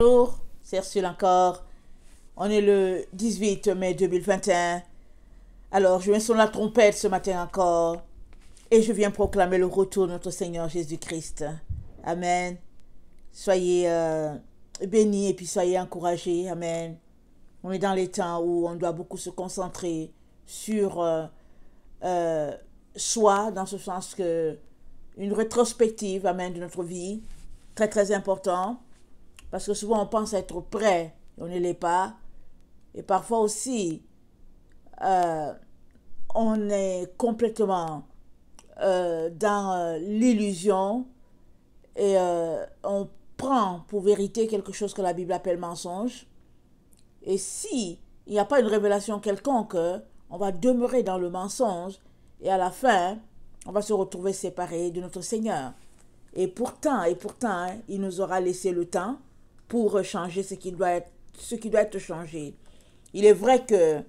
Bonjour, c'est Ursule encore. On est le 18 mai 2021. Alors, je viens sur la trompette ce matin encore et je viens proclamer le retour de notre Seigneur Jésus-Christ. Amen. Soyez bénis et puis soyez encouragés. Amen. On est dans les temps où on doit beaucoup se concentrer sur soi, dans ce sens que une rétrospective, amen, de notre vie, très très important. Parce que souvent on pense être prêt et on ne l'est pas. Et parfois aussi, on est complètement dans l'illusion et on prend pour vérité quelque chose que la Bible appelle mensonge. Et si il n'y a pas une révélation quelconque, on va demeurer dans le mensonge et à la fin, on va se retrouver séparés de notre Seigneur. Et pourtant, il nous aura laissé le temps pour changer ce qui doit être changé. Il est vrai que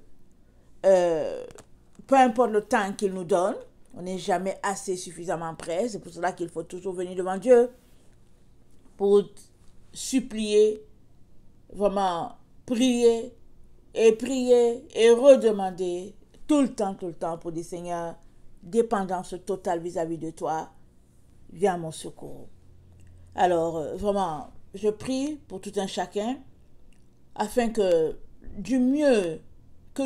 peu importe le temps qu'il nous donne, on n'est jamais assez suffisamment prêt. C'est pour cela qu'il faut toujours venir devant Dieu pour supplier, vraiment prier et redemander tout le temps pour dire Seigneur, dépendance totale vis-à-vis de toi, viens à mon secours. Alors, vraiment, je prie pour tout un chacun afin que du mieux que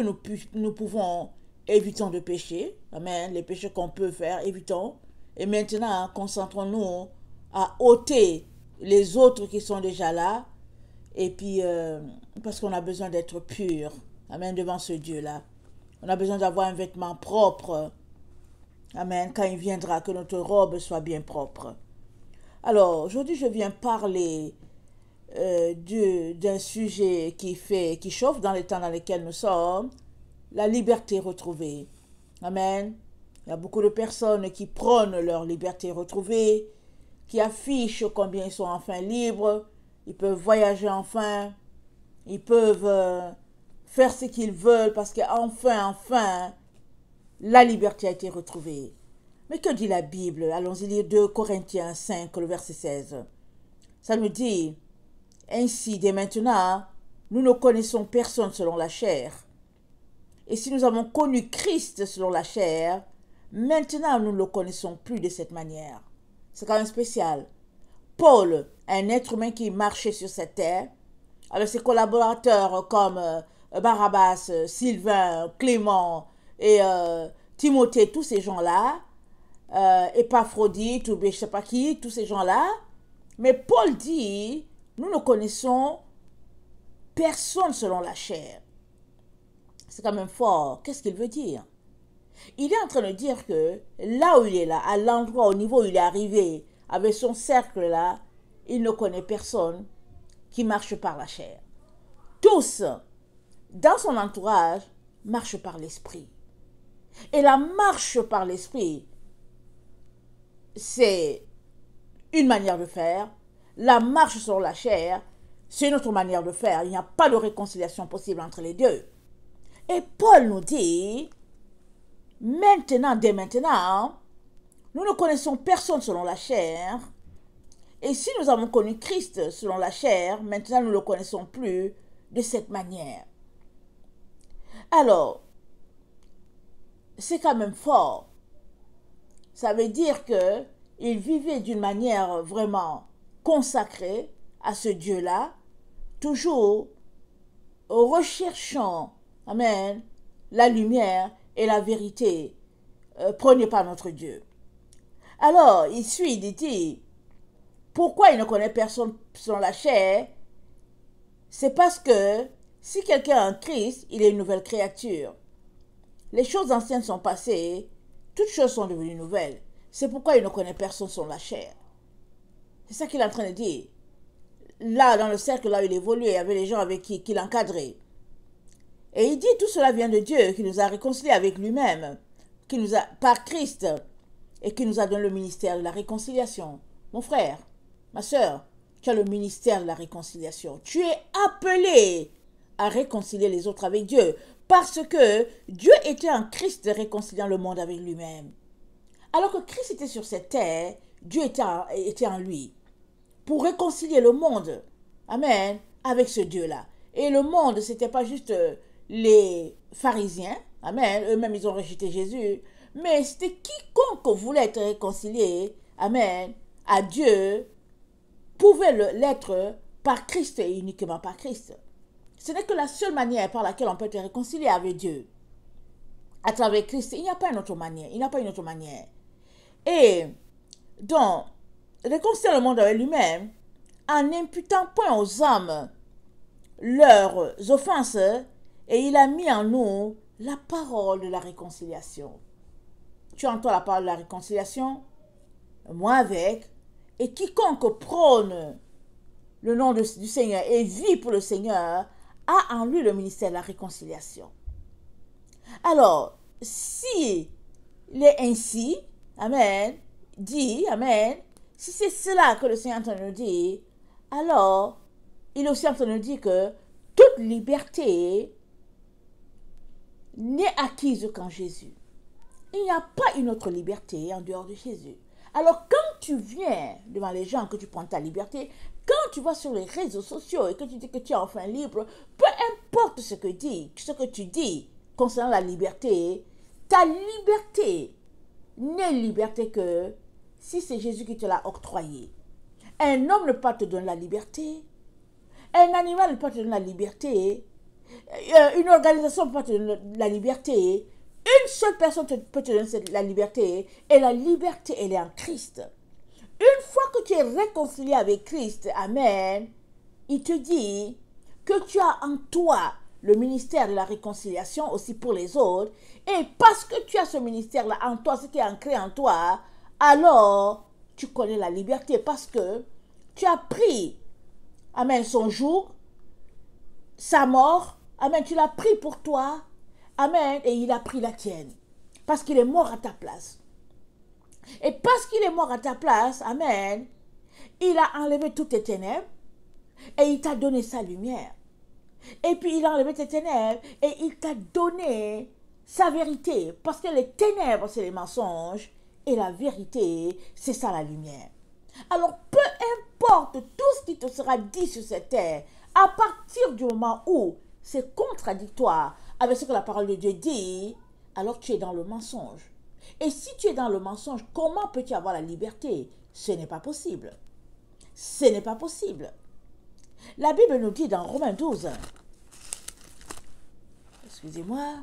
nous pouvons, évitons de pécher. Amen. Les péchés qu'on peut faire, évitons. Et maintenant, concentrons-nous à ôter les autres qui sont déjà là. Et puis, parce qu'on a besoin d'être pur. Amen. Devant ce Dieu-là. On a besoin d'avoir un vêtement propre. Amen. Quand il viendra, que notre robe soit bien propre. Alors, aujourd'hui, je viens parler d'un sujet qui chauffe dans les temps dans lesquels nous sommes, la liberté retrouvée. Amen. Il y a beaucoup de personnes qui prônent leur liberté retrouvée, qui affichent combien ils sont enfin libres, ils peuvent voyager enfin, ils peuvent faire ce qu'ils veulent parce qu'enfin, la liberté a été retrouvée. Mais que dit la Bible? Allons-y lire 2 Corinthiens 5, le verset 16. Ça nous dit, ainsi, dès maintenant, nous ne connaissons personne selon la chair. Et si nous avons connu Christ selon la chair, maintenant nous ne le connaissons plus de cette manière. C'est quand même spécial. Paul, un être humain qui marchait sur cette terre, avec ses collaborateurs comme Barabbas, Sylvain, Clément et Timothée, tous ces gens-là, Épaphrodite ou je ne sais pas qui, tous ces gens-là. Mais Paul dit, nous ne connaissons personne selon la chair. C'est quand même fort. Qu'est-ce qu'il veut dire? Il est en train de dire que là où il est là, à l'endroit, au niveau où il est arrivé, avec son cercle là, il ne connaît personne qui marche par la chair. Tous, dans son entourage, marchent par l'esprit. Et la marche par l'esprit, c'est une manière de faire. La marche sur la chair, c'est une autre manière de faire. Il n'y a pas de réconciliation possible entre les deux. Et Paul nous dit, maintenant, dès maintenant, nous ne connaissons personne selon la chair. Et si nous avons connu Christ selon la chair, maintenant nous ne le connaissons plus de cette manière. Alors, c'est quand même fort. Ça veut dire qu'il vivait d'une manière vraiment consacrée à ce Dieu-là, toujours recherchant, amen, la lumière et la vérité prônée par notre Dieu. Alors, il dit, pourquoi il ne connaît personne selon la chair? C'est parce que si quelqu'un a un Christ, il est une nouvelle créature. Les choses anciennes sont passées, toutes choses sont devenues nouvelles. C'est pourquoi il ne connaît personne selon la chair. C'est ça qu'il est en train de dire. Là, dans le cercle là où il évoluait, il y avait les gens avec qui l'encadraient. Et il dit, tout cela vient de Dieu, qui nous a réconciliés avec lui-même, par Christ, et qui nous a donné le ministère de la réconciliation. Mon frère, ma soeur, tu as le ministère de la réconciliation. Tu es appelé à réconcilier les autres avec Dieu, parce que Dieu était en Christ réconciliant le monde avec lui-même. Alors que Christ était sur cette terre, Dieu était en lui pour réconcilier le monde Amen, avec ce Dieu-là. Et le monde, ce n'était pas juste les pharisiens. Amen, eux-mêmes, ils ont rejeté Jésus. Mais c'était quiconque voulait être réconcilié, amen, à Dieu, pouvait l'être par Christ et uniquement par Christ. Ce n'est que la seule manière par laquelle on peut être réconcilié avec Dieu. À travers Christ, il n'y a pas une autre manière. Il n'y a pas une autre manière. Et donc, réconcilier le monde avec lui-même en n'imputant point aux hommes leurs offenses, et il a mis en nous la parole de la réconciliation. Tu entends la parole de la réconciliation? Moi avec. Et quiconque prône le nom du Seigneur et vit pour le Seigneur a en lui le ministère de la réconciliation. Alors, si il est ainsi, amen, dit, amen, si c'est cela que le Seigneur est en train de nous dire, alors, il est aussi en train de nous dire que toute liberté n'est acquise qu'en Jésus. Il n'y a pas une autre liberté en dehors de Jésus. Alors, quand tu viens devant les gens, que tu prends ta liberté, quand tu vas sur les réseaux sociaux et que tu dis que tu es enfin libre, peu importe ce que tu dis concernant la liberté, ta liberté n'est liberté que si c'est Jésus qui te l'a octroyée. Un homme ne peut pas te donner la liberté. Un animal ne peut pas te donner la liberté. Une organisation ne peut pas te donner la liberté. Une seule personne peut te donner la liberté. Et la liberté, elle est en Christ. Une fois que tu es réconcilié avec Christ, amen, il te dit que tu as en toi le ministère de la réconciliation aussi pour les autres. Et parce que tu as ce ministère-là en toi, ce qui est ancré en toi, alors tu connais la liberté parce que tu as pris, amen, son jour, sa mort, amen, tu l'as pris pour toi, amen, et il a pris la tienne. Parce qu'il est mort à ta place. Et parce qu'il est mort à ta place, amen, il a enlevé toutes tes ténèbres et il t'a donné sa lumière. Et puis il a enlevé tes ténèbres et il t'a donné sa vérité. Parce que les ténèbres, c'est les mensonges et la vérité, c'est ça la lumière. Alors peu importe tout ce qui te sera dit sur cette terre, à partir du moment où c'est contradictoire avec ce que la parole de Dieu dit, alors tu es dans le mensonge. Et si tu es dans le mensonge, comment peux-tu avoir la liberté? Ce n'est pas possible. Ce n'est pas possible. La Bible nous dit dans Romains 12, excusez-moi,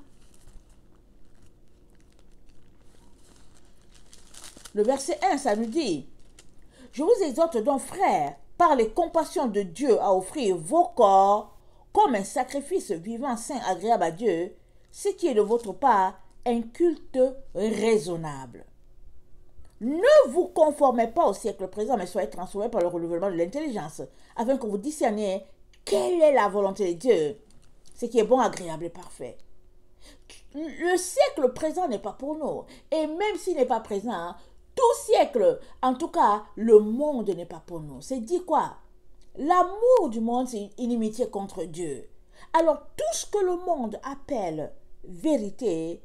le verset 1, ça nous dit, « Je vous exhorte donc, frères, par les compassions de Dieu, à offrir vos corps comme un sacrifice vivant, saint, agréable à Dieu, ce qui est de votre part un culte raisonnable. Ne vous conformez pas au siècle présent, mais soyez transformés par le renouvellement de l'intelligence, afin que vous discerniez quelle est la volonté de Dieu, ce qui est bon, agréable et parfait. » Le siècle présent n'est pas pour nous. Et même s'il n'est pas présent, tout siècle, en tout cas, le monde n'est pas pour nous. C'est dit quoi? L'amour du monde, c'est une inimitié contre Dieu. Alors, tout ce que le monde appelle vérité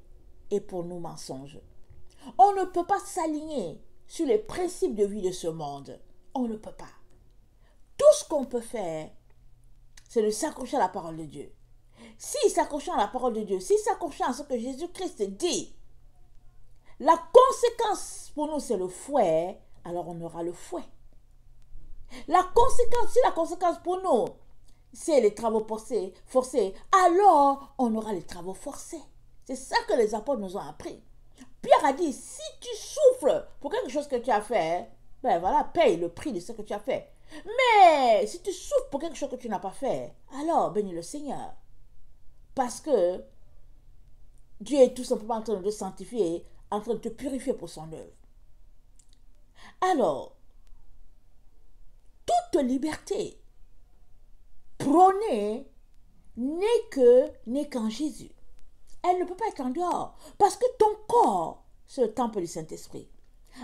est pour nous mensonge. On ne peut pas s'aligner sur les principes de vie de ce monde. On ne peut pas. Tout ce qu'on peut faire, c'est de s'accrocher à la parole de Dieu. Si s'accrochant à la parole de Dieu, si s'accrochant à ce que Jésus-Christ dit, la conséquence pour nous c'est le fouet, alors on aura le fouet. La conséquence, si la conséquence pour nous c'est les travaux forcés, alors on aura les travaux forcés. C'est ça que les apôtres nous ont appris. Pierre a dit, si tu souffres pour quelque chose que tu as fait, ben voilà, paye le prix de ce que tu as fait. Mais si tu souffres pour quelque chose que tu n'as pas fait, alors bénis le Seigneur. Parce que Dieu est tout simplement en train de te sanctifier, en train de te purifier pour son œuvre. Alors, toute liberté prônée n'est qu'en Jésus. Elle ne peut pas être en dehors. Parce que ton corps, c'est le temple du Saint-Esprit.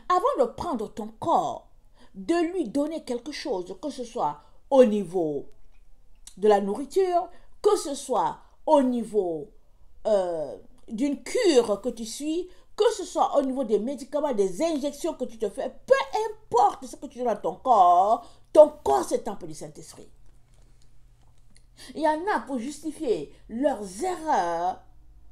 Avant de prendre ton corps, de lui donner quelque chose, que ce soit au niveau de la nourriture, que ce soit au niveau d'une cure que tu suis, que ce soit au niveau des médicaments, des injections que tu te fais, peu importe ce que tu donnes à ton corps c'est le temple du Saint-Esprit. Il y en a pour justifier leurs erreurs.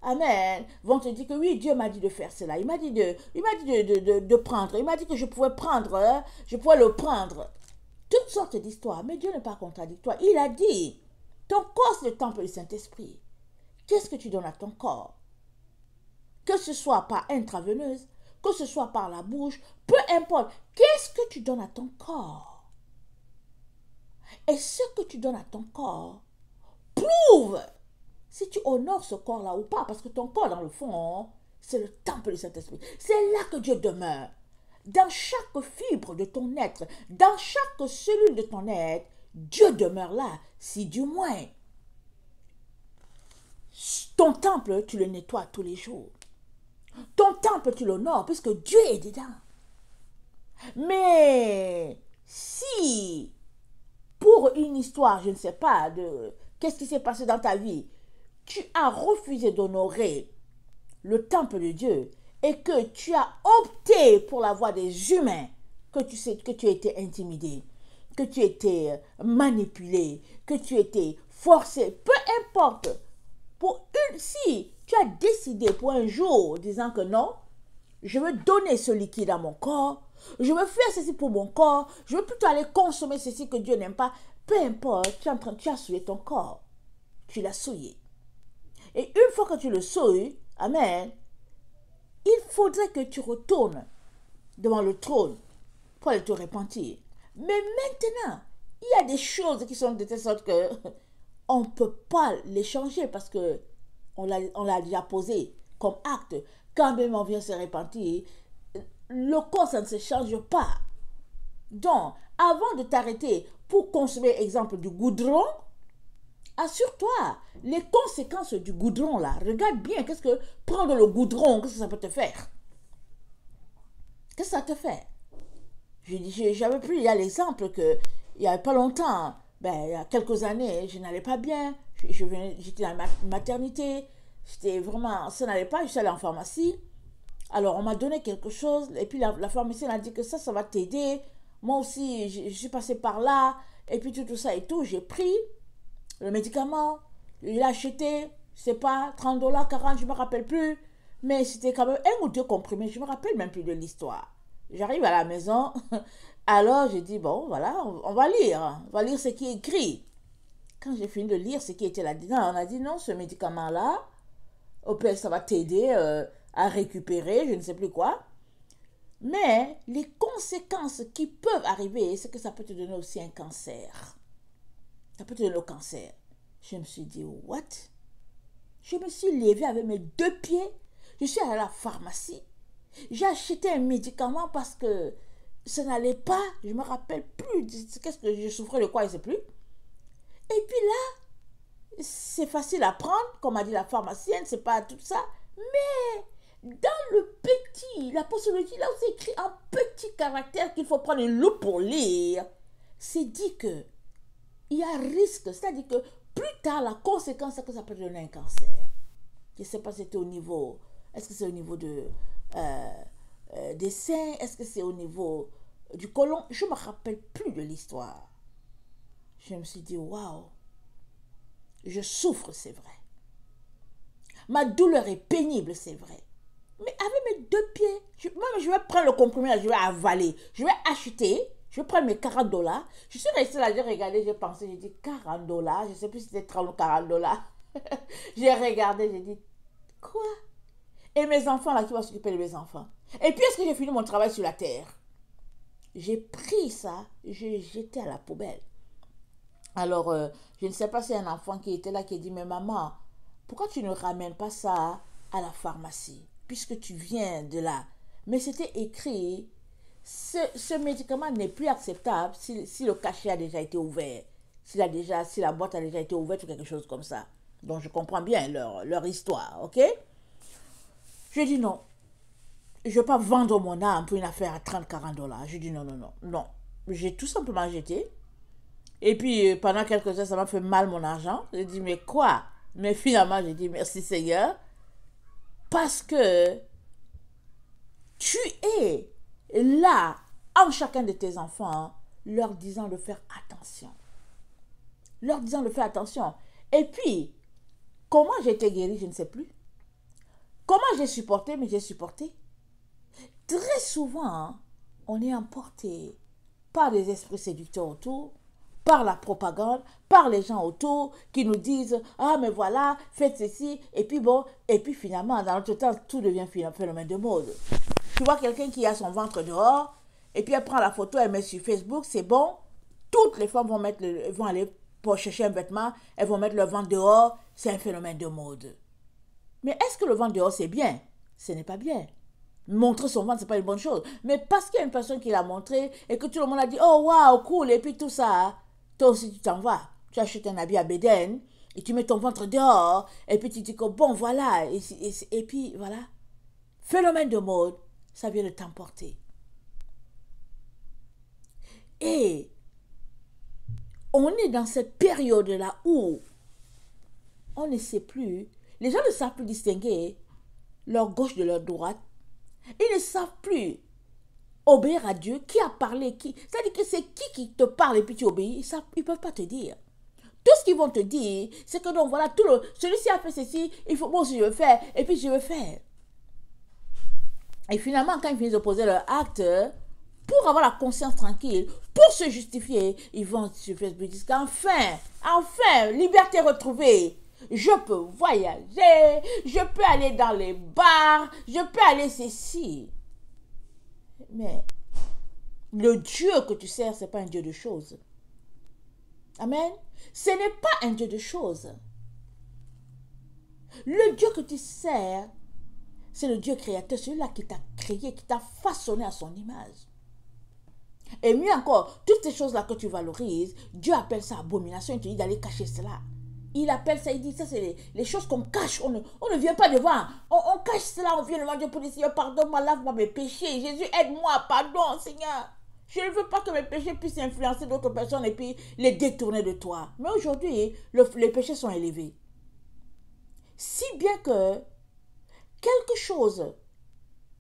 Amen. Vont te dire que oui, Dieu m'a dit de faire cela. Il m'a dit de prendre. Il m'a dit que je pouvais prendre. Je pouvais le prendre. Toutes sortes d'histoires. Mais Dieu n'est pas contradictoire. Il a dit, ton corps c'est le temple du Saint-Esprit. Qu'est-ce que tu donnes à ton corps? Que ce soit par intraveineuse, que ce soit par la bouche, peu importe. Qu'est-ce que tu donnes à ton corps? Et ce que tu donnes à ton corps prouve si tu honores ce corps-là ou pas. Parce que ton corps, dans le fond, c'est le temple du Saint-Esprit. C'est là que Dieu demeure. Dans chaque fibre de ton être, dans chaque cellule de ton être, Dieu demeure là. Si du moins, ton temple, tu le nettoies tous les jours. Ton temple, tu l'honores, puisque Dieu est dedans. Mais si, pour une histoire, je ne sais pas, de qu'est-ce qui s'est passé dans ta vie, tu as refusé d'honorer le temple de Dieu et que tu as opté pour la voie des humains, que tu sais que tu as été intimidé, que tu as été manipulé, que tu as été forcé, peu importe, si tu as décidé pour un jour disant que non, je veux donner ce liquide à mon corps, je veux faire ceci pour mon corps, je veux plutôt aller consommer ceci que Dieu n'aime pas, peu importe, tu as souillé ton corps, tu l'as souillé. Et une fois que tu le souilles, amen, il faudrait que tu retournes devant le trône pour aller te repentir. Mais maintenant, il y a des choses qui sont de telle sorte que on ne peut pas les changer parce que on l'a déjà posé comme acte. Quand même on vient se repentir, le corps, ça ne se change pas. Donc, avant de t'arrêter pour consommer, exemple, du goudron, assure-toi, les conséquences du goudron là, regarde bien, qu'est-ce que prendre le goudron, qu'est-ce que ça peut te faire? Qu'est-ce que ça te fait? J'avais pris, il y a l'exemple que, il n'y a pas longtemps, il y a quelques années, je n'allais pas bien, j'étais dans la maternité, c'était vraiment, ça n'allait pas, je suis allée en pharmacie, alors on m'a donné quelque chose, et puis la pharmacienne a dit que ça va t'aider, moi aussi, je suis passée par là, et puis tout ça et tout, j'ai pris le médicament, il a acheté, je sais pas, 30 $, 40, je ne me rappelle plus, mais c'était quand même 1 ou 2 comprimés, je ne me rappelle même plus de l'histoire. J'arrive à la maison, alors j'ai dit, bon, voilà, on va lire ce qui est écrit. Quand j'ai fini de lire ce qui était là-dedans, on a dit, non, ce médicament-là, au pire, ça va t'aider à récupérer, je ne sais plus quoi. Mais les conséquences qui peuvent arriver, c'est que ça peut te donner aussi un cancer. Ça peut te donner le cancer. Je me suis dit, what? Je me suis levée avec mes 2 pieds. Je suis allée à la pharmacie. J'ai acheté un médicament parce que ça n'allait pas. Je ne me rappelle plus. Qu'est-ce que je souffrais de quoi, je ne sais plus. Et puis là, c'est facile à prendre, comme a dit la pharmacienne, c'est pas tout ça. Mais dans le petit, la posologie, là où c'est écrit en petit caractère qu'il faut prendre une loupe pour lire, c'est dit que il y a risque, c'est-à-dire que plus tard, la conséquence, c'est que ça peut donner un cancer. Je ne sais pas si c'était au niveau, est-ce que c'est au niveau des seins, est-ce que c'est au niveau du côlon, je ne me rappelle plus de l'histoire. Je me suis dit, waouh, je souffre, c'est vrai. Ma douleur est pénible, c'est vrai. Mais avec mes 2 pieds, je vais prendre le comprimé, je vais avaler, je vais acheter, je vais prendre mes 40 $. Je suis restée là, j'ai regardé, j'ai pensé, j'ai dit 40 $, je ne sais plus si c'était 30 ou 40 $. J'ai regardé, j'ai dit, quoi? Et mes enfants là, qui vont s'occuper de mes enfants. Et puis, est-ce que j'ai fini mon travail sur la terre? J'ai pris ça, j'ai jeté à la poubelle. Alors, je ne sais pas si un enfant qui était là qui a dit, mais maman, pourquoi tu ne ramènes pas ça à la pharmacie, puisque tu viens de là? Mais c'était écrit, ce médicament n'est plus acceptable si le cachet a déjà été ouvert, si la boîte a déjà été ouverte ou quelque chose comme ça. Donc, je comprends bien leur histoire, ok? Je dis non. Je ne vais pas vendre mon âme pour une affaire à 30-40 $. Je dis non, non, non, non. J'ai tout simplement jeté. Et puis, pendant quelques heures, ça m'a fait mal mon argent. J'ai dit, mais quoi? Mais finalement, j'ai dit, merci Seigneur. Parce que tu es là, en chacun de tes enfants, leur disant de faire attention. leur disant de faire attention. Et puis, comment j'ai été guérie, je ne sais plus. Comment j'ai supporté, mais j'ai supporté. Très souvent, on est emporté par des esprits séducteurs autour, par la propagande, par les gens autour qui nous disent « Ah, mais voilà, faites ceci. » Et puis bon, et puis finalement, dans notre temps, tout devient un phénomène de mode. Tu vois quelqu'un qui a son ventre dehors, et puis elle prend la photo, elle met sur Facebook, c'est bon. Toutes les femmes vont aller pour chercher un vêtement, elles vont mettre leur ventre dehors, c'est un phénomène de mode. Mais est-ce que le ventre dehors, c'est bien? Ce n'est pas bien. Montrer son ventre, ce n'est pas une bonne chose. Mais parce qu'il y a une personne qui l'a montré et que tout le monde a dit « Oh, waouh, cool !» Et puis tout ça, toi aussi, tu t'en vas. Tu achètes un habit à Bédène et tu mets ton ventre dehors et puis tu dis que bon, voilà. Et puis, voilà. Phénomène de mode, ça vient de t'emporter. Et on est dans cette période-là où on ne sait plus, les gens ne savent plus distinguer leur gauche de leur droite. Ils ne savent plus obéir à Dieu. Qui a parlé qui? C'est-à-dire que c'est qui te parle et puis tu obéis. Ils ne peuvent pas te dire. Tout ce qu'ils vont te dire, c'est que donc voilà, celui-ci a fait ceci, il faut, moi aussi je veux faire, et puis je veux faire. Et finalement, quand ils finissent de poser leur acte, pour avoir la conscience tranquille, pour se justifier, ils vont sur Facebook et disent enfin, liberté retrouvée. Je peux voyager, je peux aller dans les bars, je peux aller ceci. Mais le Dieu que tu sers, ce n'est pas un Dieu de choses. Amen. Ce n'est pas un Dieu de choses. Le Dieu que tu sers, c'est le Dieu créateur, celui-là qui t'a créé, qui t'a façonné à son image. Et mieux encore, toutes ces choses-là que tu valorises, Dieu appelle ça abomination, il te dit d'aller cacher cela. Il appelle ça, il dit, ça c'est les choses qu'on cache, on ne vient pas devant, on cache cela, on vient devant Dieu pour dire, Seigneur, pardonne-moi, lave-moi mes péchés, Jésus, aide-moi, pardon, Seigneur. Je ne veux pas que mes péchés puissent influencer d'autres personnes et puis les détourner de toi. Mais aujourd'hui, les péchés sont élevés. Si bien que quelque chose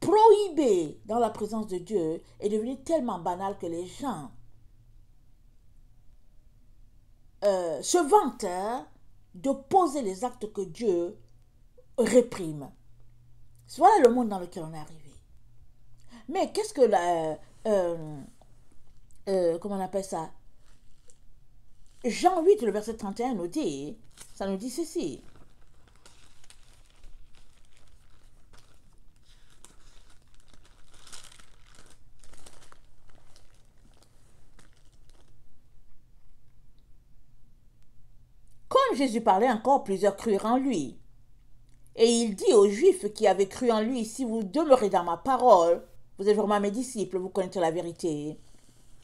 prohibé dans la présence de Dieu est devenu tellement banal que les gens se vantent de poser les actes que Dieu réprime. Voilà le monde dans lequel on est arrivé. Mais qu'est-ce que comment on appelle ça? Jean 8, le verset 31 nous dit, ça nous dit ceci. Comme Jésus parlait encore, plusieurs crurent en lui. Et il dit aux Juifs qui avaient cru en lui, si vous demeurez dans ma parole, vous êtes vraiment mes disciples, vous connaîtrez la vérité,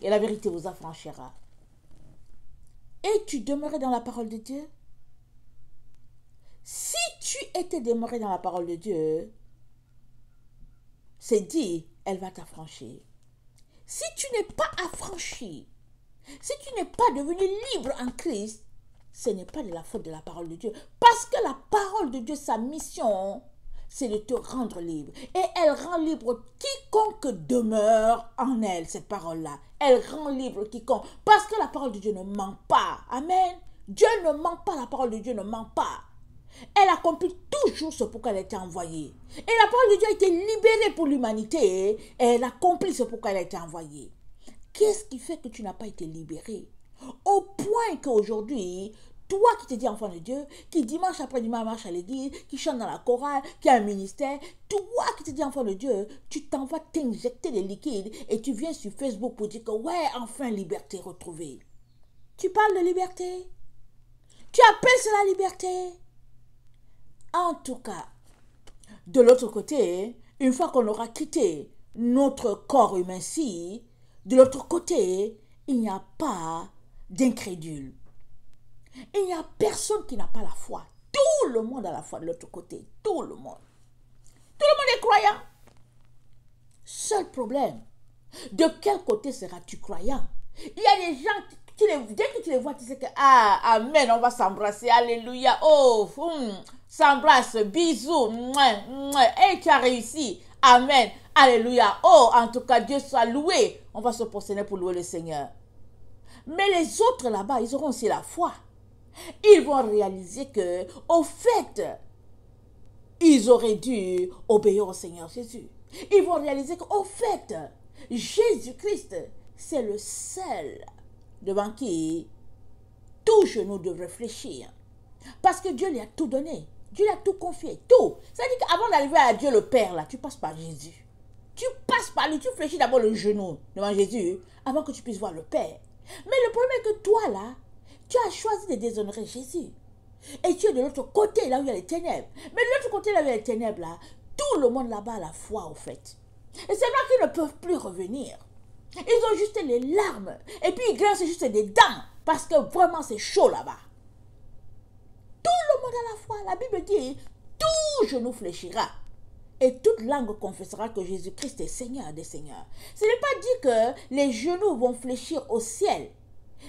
et la vérité vous affranchira. Et tu demeurais dans la parole de Dieu? Si tu étais demeuré dans la parole de Dieu, c'est dit, elle va t'affranchir. Si tu n'es pas affranchi, si tu n'es pas devenu libre en Christ, ce n'est pas de la faute de la parole de Dieu. Parce que la parole de Dieu, sa mission, c'est de te rendre libre. Et elle rend libre quiconque demeure en elle, cette parole-là. Elle rend libre quiconque. Parce que la parole de Dieu ne ment pas. Amen. Dieu ne ment pas, la parole de Dieu ne ment pas. Elle accomplit toujours ce pourquoi elle a été envoyée. Et la parole de Dieu a été libérée pour l'humanité. Et elle accomplit ce pourquoi elle a été envoyée. Qu'est-ce qui fait que tu n'as pas été libéré? Au point qu'aujourd'hui, toi qui te dis enfant de Dieu, qui dimanche après dimanche marche à l'église, qui chante dans la chorale, qui a un ministère, toi qui te dis enfant de Dieu, tu t'en vas t'injecter des liquides et tu viens sur Facebook pour dire que ouais, enfin liberté retrouvée. Tu parles de liberté? Tu appelles cela liberté? En tout cas, de l'autre côté, une fois qu'on aura quitté notre corps humain-ci, de l'autre côté, il n'y a pas d'incrédule. Il n'y a personne qui n'a pas la foi. Tout le monde a la foi de l'autre côté. Tout le monde. Tout le monde est croyant. Seul problème, de quel côté seras-tu croyant? Il y a des gens, dès que tu les vois, tu sais que, ah, amen, on va s'embrasser, alléluia, oh, s'embrasse, bisous, et tu as réussi, amen, alléluia, oh, en tout cas, Dieu soit loué. On va se prosterner pour louer le Seigneur. Mais les autres là-bas, ils auront aussi la foi. Ils vont réaliser que, au fait, ils auraient dû obéir au Seigneur Jésus. Ils vont réaliser qu'au fait, Jésus-Christ, c'est le seul devant qui tout genou devrait fléchir. Parce que Dieu lui a tout donné. Dieu lui a tout confié, tout. Ça veut dire qu'avant d'arriver à Dieu le Père, là, tu passes par Jésus. Tu passes par lui, tu fléchis d'abord le genou devant Jésus avant que tu puisses voir le Père. Mais le problème est que toi, là, tu as choisi de déshonorer Jésus. Et tu es de l'autre côté, là où il y a les ténèbres. Mais de l'autre côté, là où il y a les ténèbres, là, tout le monde là-bas a la foi, au fait. Et c'est vrai qu'ils ne peuvent plus revenir. Ils ont juste les larmes. Et puis ils grincent juste des dents. Parce que vraiment, c'est chaud là-bas. Tout le monde a la foi. La Bible dit, tout genou fléchira. Et toute langue confessera que Jésus-Christ est Seigneur des Seigneurs. Ce n'est pas dit que les genoux vont fléchir au ciel.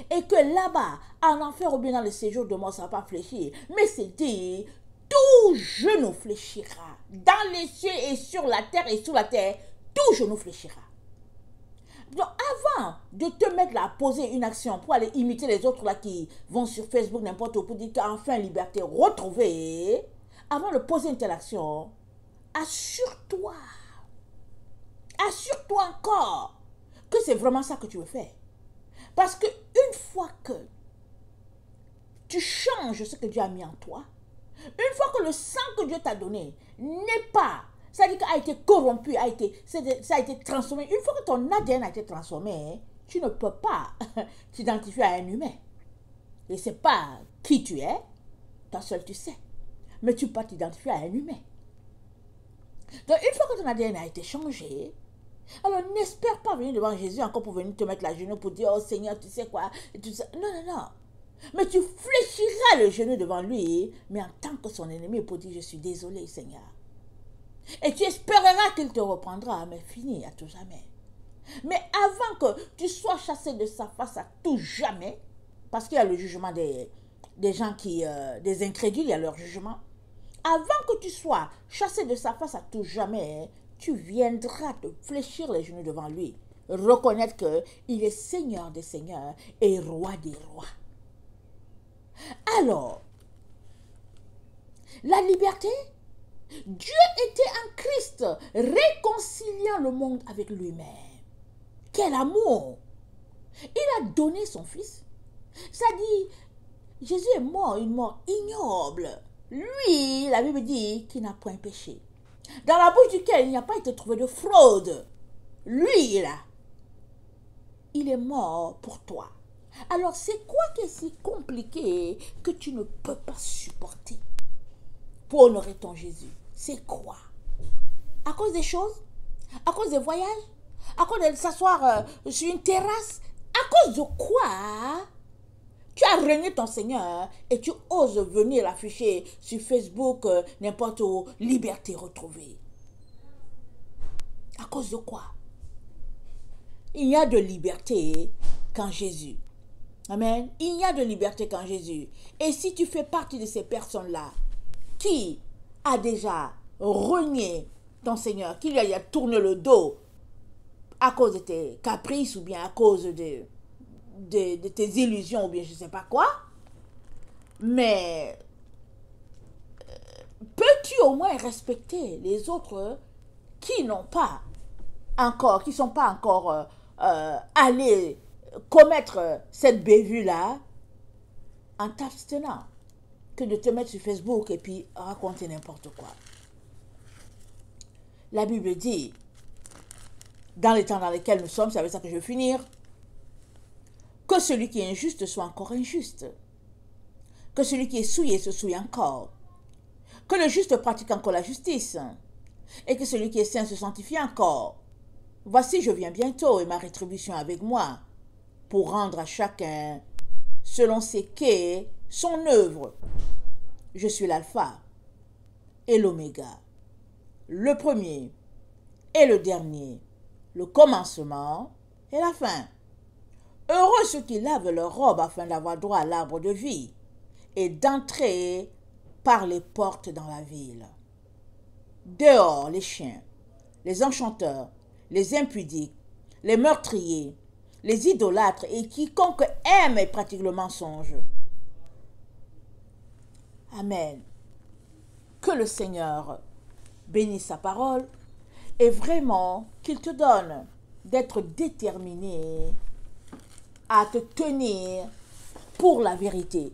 Et que là-bas, en enfer ou bien dans le séjour de mort, ça ne va pas fléchir. Mais c'est dit, tout genou fléchira. Dans les cieux et sur la terre et sous la terre, tout genou fléchira. Donc avant de te mettre là à poser une action pour aller imiter les autres là qui vont sur Facebook, n'importe où, pour dire qu'enfin liberté retrouvée, avant de poser une telle action, assure-toi encore que c'est vraiment ça que tu veux faire. Parce que une fois que tu changes ce que Dieu a mis en toi, une fois que le sang que Dieu t'a donné n'est pas, c'est-à-dire qu'il a été corrompu, ça a été transformé, une fois que ton ADN a été transformé, tu ne peux pas t'identifier à un humain. Et ce n'est pas qui tu es, toi seul tu sais, mais tu peux pas t'identifier à un humain. Donc une fois que ton ADN a été changé, alors n'espère pas venir devant Jésus encore pour venir te mettre la genou pour dire, oh Seigneur, tu sais quoi, et tout ça. Non. Mais tu fléchiras le genou devant lui, mais en tant que son ennemi, pour dire, je suis désolé, Seigneur. Et tu espéreras qu'il te reprendra, mais fini à tout jamais. Mais avant que tu sois chassé de sa face à tout jamais, parce qu'il y a le jugement des gens des incrédules, il y a leur jugement. Avant que tu sois chassé de sa face à tout jamais, tu viendras te fléchir les genoux devant lui. Reconnaître qu'il est Seigneur des Seigneurs et Roi des Rois. Alors, la liberté, Dieu était en Christ, réconciliant le monde avec lui-même. Quel amour! Il a donné son Fils. Ça dit, Jésus est mort une mort ignoble. Lui, la Bible dit qu'il n'a point péché. Dans la bouche duquel il n'y a pas été trouvé de fraude. Lui, là, il est mort pour toi. Alors, c'est quoi qui est si compliqué que tu ne peux pas supporter pour honorer ton Jésus? C'est quoi? À cause des choses? À cause des voyages? À cause de s'asseoir sur une terrasse? À cause de quoi tu as renié ton Seigneur et tu oses venir l'afficher sur Facebook, n'importe où, liberté retrouvée? À cause de quoi? Il y a de liberté qu'en Jésus. Amen. Il y a de liberté qu'en Jésus. Et si tu fais partie de ces personnes-là qui a déjà renié ton Seigneur, qui lui a tourné le dos à cause de tes caprices ou bien à cause de tes illusions ou bien je ne sais pas quoi, mais peux-tu au moins respecter les autres qui n'ont pas encore, qui ne sont pas encore allés commettre cette bévue-là en t'abstenant que de te mettre sur Facebook et puis raconter n'importe quoi. La Bible dit, dans les temps dans lesquels nous sommes, c'est avec ça que je vais finir, que celui qui est injuste soit encore injuste, que celui qui est souillé se souille encore, que le juste pratique encore la justice, et que celui qui est saint se sanctifie encore. Voici, je viens bientôt, et ma rétribution avec moi, pour rendre à chacun selon ce qu'est son œuvre. Je suis l'alpha et l'oméga, le premier et le dernier, le commencement et la fin. Heureux ceux qui lavent leurs robes afin d'avoir droit à l'arbre de vie et d'entrer par les portes dans la ville. Dehors les chiens, les enchanteurs, les impudiques, les meurtriers, les idolâtres et quiconque aime et pratique le mensonge. Amen. Que le Seigneur bénisse sa parole et vraiment qu'il te donne d'être déterminé à te tenir pour la vérité.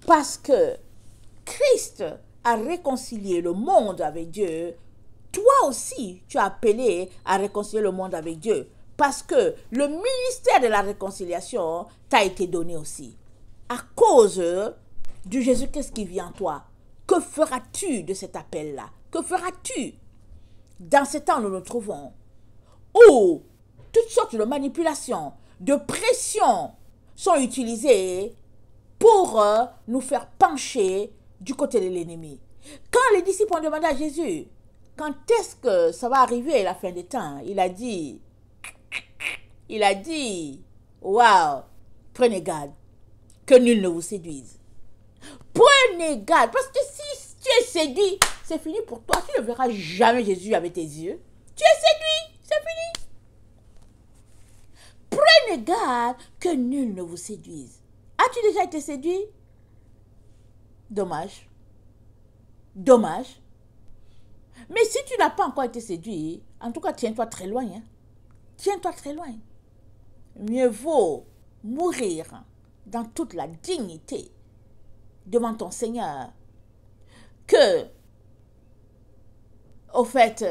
Parce que Christ a réconcilié le monde avec Dieu. Toi aussi, tu as appelé à réconcilier le monde avec Dieu. Parce que le ministère de la réconciliation t'a été donné aussi. À cause du Jésus-Christ qui vit en toi, que feras-tu de cet appel-là? Que feras-tu dans ce temps où nous nous trouvons, où toutes sortes de manipulations, de pressions sont utilisées pour nous faire pencher du côté de l'ennemi? Quand les disciples ont demandé à Jésus, quand est-ce que ça va arriver la fin des temps? Il a dit, waouh, prenez garde, que nul ne vous séduise. Prenez garde, parce que si tu es séduit, c'est fini pour toi. Tu ne verras jamais Jésus avec tes yeux. Tu es séduit, c'est fini. Prenez garde que nul ne vous séduise. As-tu déjà été séduit? Dommage. Dommage. Mais si tu n'as pas encore été séduit, en tout cas, tiens-toi très loin. Hein? Tiens-toi très loin. Mieux vaut mourir dans toute la dignité devant ton Seigneur que, au fait,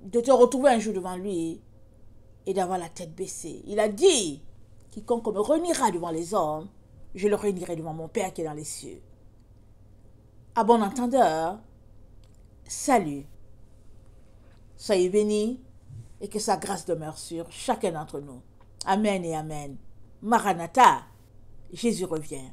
de te retrouver un jour devant lui et d'avoir la tête baissée. Il a dit, quiconque me reniera devant les hommes, je le réunirai devant mon Père qui est dans les cieux. À bon entendeur, salut. Soyez bénis et que sa grâce demeure sur chacun d'entre nous. Amen et amen. Maranatha, Jésus revient.